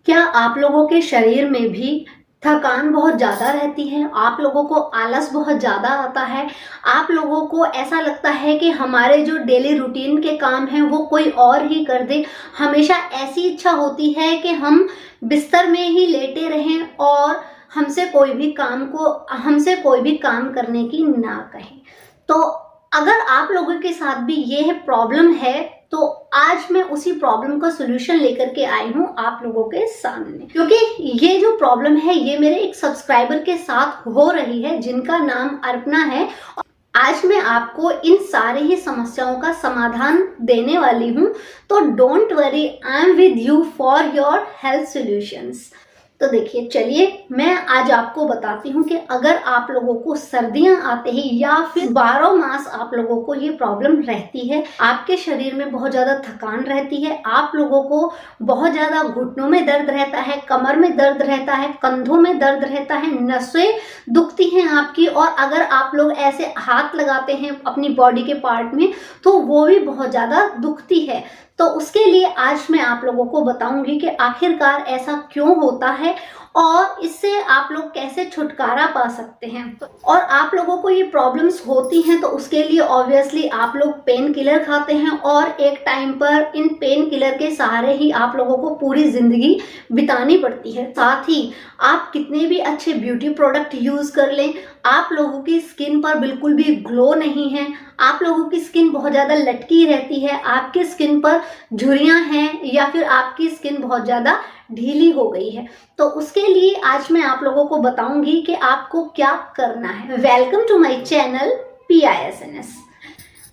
क्या आप लोगों के शरीर में भी थकान बहुत ज़्यादा रहती है? आप लोगों को आलस बहुत ज़्यादा आता है? आप लोगों को ऐसा लगता है कि हमारे जो डेली रूटीन के काम हैं वो कोई और ही कर दे? हमेशा ऐसी इच्छा होती है कि हम बिस्तर में ही लेटे रहें और हमसे कोई भी काम करने की ना कहें। तो अगर आप लोगों के साथ भी ये प्रॉब्लम है तो आज मैं उसी प्रॉब्लम का सोल्यूशन लेकर के आई हूँ आप लोगों के सामने, क्योंकि ये जो प्रॉब्लम है ये मेरे एक सब्सक्राइबर के साथ हो रही है जिनका नाम अर्पणा है। आज मैं आपको इन सारी ही समस्याओं का समाधान देने वाली हूँ। तो don't worry, I am with you for your health solutions. तो देखिए, चलिए मैं आज आपको बताती हूँ कि अगर आप लोगों को सर्दियां आते ही या फिर 12 मास आप लोगों को ये प्रॉब्लम रहती है, आपके शरीर में बहुत ज़्यादा थकान रहती है, आप लोगों को बहुत ज़्यादा घुटनों में दर्द रहता है, कमर में दर्द रहता है, कंधों में दर्द रहता है, नसें दुखती हैं आपकी, और अगर आप लोग ऐसे हाथ लगाते हैं अपनी बॉडी के पार्ट में तो वो भी बहुत ज़्यादा दुखती है। तो उसके लिए आज मैं आप लोगों को बताऊंगी कि आखिरकार ऐसा क्यों होता है और इससे आप लोग कैसे छुटकारा पा सकते हैं। और आप लोगों को ये प्रॉब्लम्स होती हैं तो उसके लिए ऑब्वियसली आप लोग पेन किलर खाते हैं और एक टाइम पर इन पेन किलर के सहारे ही आप लोगों को पूरी जिंदगी बितानी पड़ती है। साथ ही आप कितने भी अच्छे ब्यूटी प्रोडक्ट यूज कर लें, आप लोगों की स्किन पर बिल्कुल भी ग्लो नहीं है, आप लोगों की स्किन बहुत ज़्यादा लटकी रहती है, आपकी स्किन पर झुर्रियाँ हैं या फिर आपकी स्किन बहुत ज़्यादा ढीली हो गई है, तो उसके लिए आज मैं आप लोगों को बताऊंगी कि आपको क्या करना है। Welcome to my channel PISNS।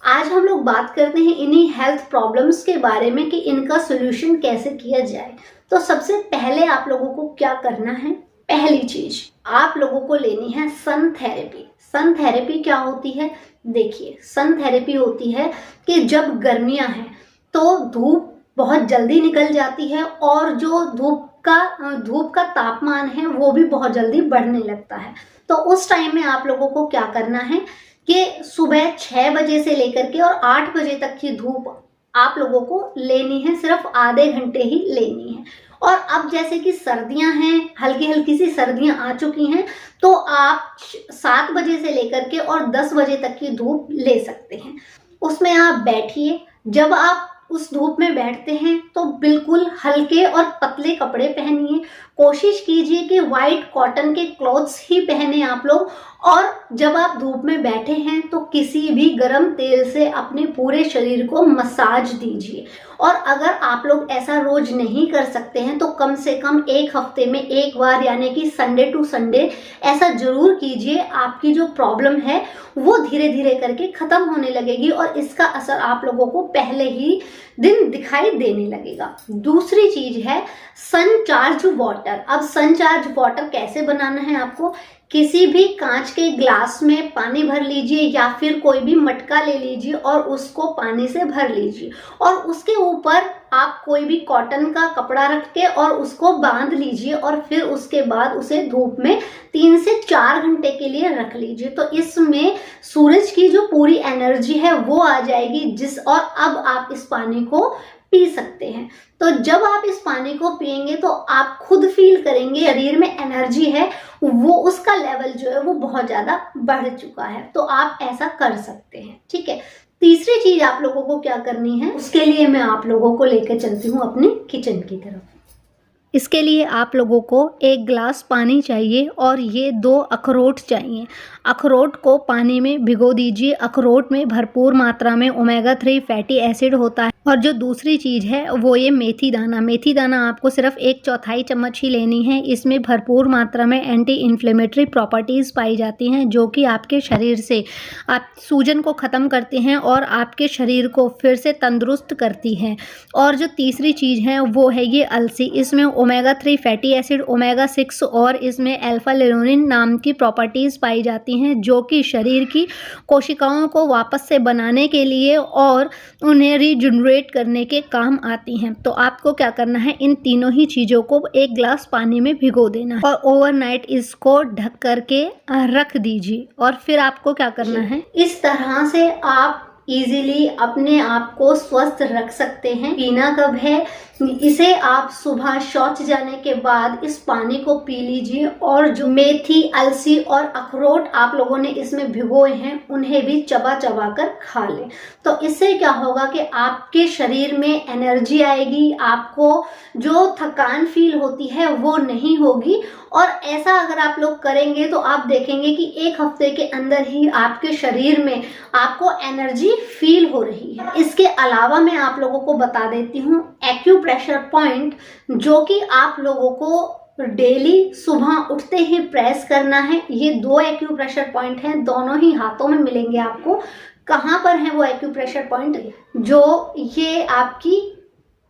आज हम लोग बात करते हैं इन्हीं हेल्थ प्रॉब्लम्स के बारे में कि इनका सोल्यूशन कैसे किया जाए। तो सबसे पहले आप लोगों को क्या करना है, पहली चीज आप लोगों को लेनी है सन थेरेपी। सन थेरेपी क्या होती है? देखिए, सन थेरेपी होती है कि जब गर्मियां हैं तो धूप बहुत जल्दी निकल जाती है और जो धूप का तापमान है वो भी बहुत जल्दी बढ़ने लगता है। तो उस टाइम में आप लोगों को क्या करना है कि सुबह 6 बजे से लेकर के और 8 बजे तक की धूप आप लोगों को लेनी है, सिर्फ आधे घंटे ही लेनी है। और अब जैसे कि सर्दियां हैं, हल्की हल्की सी सर्दियां आ चुकी हैं, तो आप 7 बजे से लेकर के और 10 बजे तक की धूप ले सकते हैं। उसमें आप बैठिए। जब आप उस धूप में बैठते हैं तो बिल्कुल हल्के और पतले कपड़े पहनिए। कोशिश कीजिए कि वाइट कॉटन के क्लॉथ्स ही पहने आप लोग। और जब आप धूप में बैठे हैं तो किसी भी गर्म तेल से अपने पूरे शरीर को मसाज दीजिए। और अगर आप लोग ऐसा रोज नहीं कर सकते हैं तो कम से कम एक हफ्ते में एक बार, यानी कि संडे टू संडे ऐसा जरूर कीजिए। आपकी जो प्रॉब्लम है वो धीरे धीरे करके खत्म होने लगेगी और इसका असर आप लोगों को पहले ही दिन दिखाई देने लगेगा। दूसरी चीज है सन चार्ज वाटर। अब सन चार्ज वाटर कैसे बनाना है आपको? किसी भी कांच के ग्लास में पानी भर लीजिए या फिर कोई भी मटका ले लीजिए और उसको पानी से भर लीजिए और उसके ऊपर आप कोई भी कॉटन का कपड़ा रख के और उसको बांध लीजिए और फिर उसके बाद उसे धूप में 3 से 4 घंटे के लिए रख लीजिए। तो इसमें सूरज की जो पूरी एनर्जी है वो आ जाएगी और अब आप इस पानी को पी सकते हैं। तो जब आप इस पानी को पिएंगे तो आप खुद फील करेंगे शरीर में एनर्जी है वो, उसका लेवल जो है वो बहुत ज्यादा बढ़ चुका है। तो आप ऐसा कर सकते हैं, ठीक है। तीसरी चीज आप लोगों को क्या करनी है, उसके लिए मैं आप लोगों को लेकर चलती हूँ अपने किचन की तरफ। इसके लिए आप लोगों को 1 गिलास पानी चाहिए और ये 2 अखरोट चाहिए। अखरोट को पानी में भिगो दीजिए। अखरोट में भरपूर मात्रा में ओमेगा 3 फैटी एसिड होता है। और जो दूसरी चीज़ है वो ये मेथी दाना। मेथी दाना आपको सिर्फ 1/4 चम्मच ही लेनी है। इसमें भरपूर मात्रा में एंटी इन्फ्लेमेटरी प्रॉपर्टीज़ पाई जाती हैं जो कि आपके शरीर से आप सूजन को ख़त्म करते हैं और आपके शरीर को फिर से तंदुरुस्त करती हैं। और जो तीसरी चीज़ है वो है ये अलसी। इसमें ओमेगा 3 फैटी एसिड, ओमेगा 6 और इसमें अल्फा लिनोलिन नाम की प्रॉपर्टीज़ पाई जाती हैं जो कि शरीर की कोशिकाओं को वापस से बनाने के लिए और उन्हें रीजनरेट करने के काम आती हैं। तो आपको क्या करना है, इन तीनों ही चीज़ों को 1 गिलास पानी में भिगो देना है और ओवरनाइट इसको ढक करके रख दीजिए। और फिर आपको क्या करना है, इस तरह से आप इजीली अपने आप को स्वस्थ रख सकते हैं। पीना कब है, इसे आप सुबह शौच जाने के बाद इस पानी को पी लीजिए, और जो मेथी, अलसी और अखरोट आप लोगों ने इसमें भिगोए हैं उन्हें भी चबा चबा कर खा लें। तो इससे क्या होगा कि आपके शरीर में एनर्जी आएगी, आपको जो थकान फील होती है वो नहीं होगी। और ऐसा अगर आप लोग करेंगे तो आप देखेंगे कि 1 हफ्ते के अंदर ही आपके शरीर में आपको एनर्जी फील हो रही है। इसके अलावा मैं आप लोगों को बता देती हूँ एक्यूप्रेशर पॉइंट, जो कि आप लोगों को डेली सुबह उठते ही प्रेस करना है। ये 2 एक्यूप्रेशर पॉइंट हैं, दोनों ही हाथों में मिलेंगे आपको। कहाँ पर है वो एक्यूप्रेशर पॉइंट? जो ये आपकी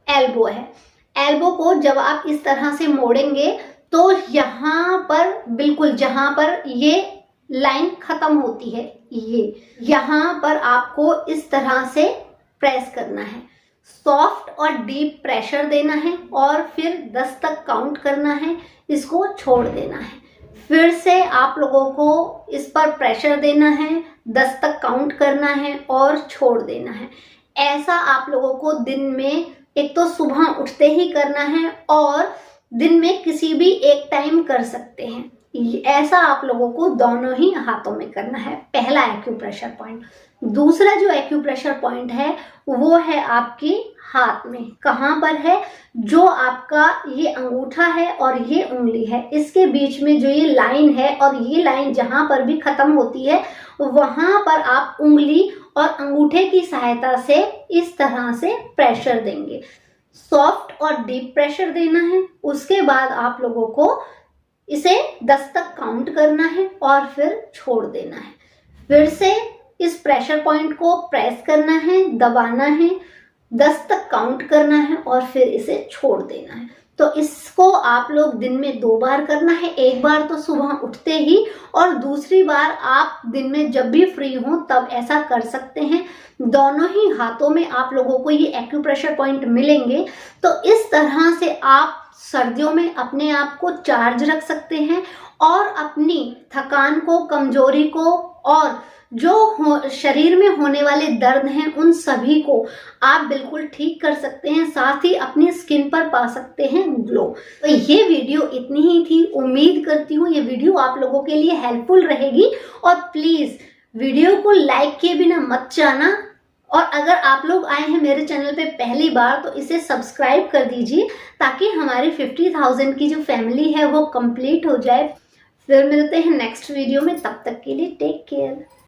एल्बो है, एल्बो को जब आप इस तरह से मोड़ेंगे तो यहाँ पर बिल्कुल जहां पर ये लाइन खत्म होती है, ये यहाँ पर आपको इस तरह से प्रेस करना है। सॉफ्ट और डीप प्रेशर देना है और फिर 10 तक काउंट करना है, इसको छोड़ देना है। फिर से आप लोगों को इस पर प्रेशर देना है, 10 तक काउंट करना है और छोड़ देना है। ऐसा आप लोगों को दिन में एक तो सुबह उठते ही करना है और दिन में किसी भी एक टाइम कर सकते हैं। ऐसा आप लोगों को दोनों ही हाथों में करना है, पहला एक्यूप्रेशर पॉइंट। दूसरा जो एक्यूप्रेशर पॉइंट है वो है आपके हाथ में। कहाँ पर है? जो आपका ये अंगूठा है और ये उंगली है, इसके बीच में जो ये लाइन है और ये लाइन जहां पर भी खत्म होती है वहां पर आप उंगली और अंगूठे की सहायता से इस तरह से प्रेशर देंगे। सॉफ्ट और डीप प्रेशर देना है। उसके बाद आप लोगों को इसे 10 तक काउंट करना है और फिर छोड़ देना है। फिर से इस प्रेशर पॉइंट को प्रेस करना है, दबाना है, 10 तक काउंट करना है और फिर इसे छोड़ देना है। तो इसको आप लोग दिन में 2 बार करना है। एक बार तो सुबह उठते ही और दूसरी बार आप दिन में जब भी फ्री हो तब ऐसा कर सकते हैं। दोनों ही हाथों में आप लोगों को ये एक्यूप्रेशर पॉइंट मिलेंगे। तो इस तरह से आप सर्दियों में अपने आप को चार्ज रख सकते हैं और अपनी थकान को, कमजोरी को और जो शरीर में होने वाले दर्द हैं उन सभी को आप बिल्कुल ठीक कर सकते हैं। साथ ही अपनी स्किन पर पा सकते हैं ग्लो। तो ये वीडियो इतनी ही थी। उम्मीद करती हूँ ये वीडियो आप लोगों के लिए हेल्पफुल रहेगी। और प्लीज वीडियो को लाइक किए बिना मत जाना। और अगर आप लोग आए हैं मेरे चैनल पे पहली बार तो इसे सब्सक्राइब कर दीजिए ताकि हमारी 50,000 की जो फैमिली है वो कंप्लीट हो जाए। फिर मिलते हैं नेक्स्ट वीडियो में, तब तक के लिए टेक केयर।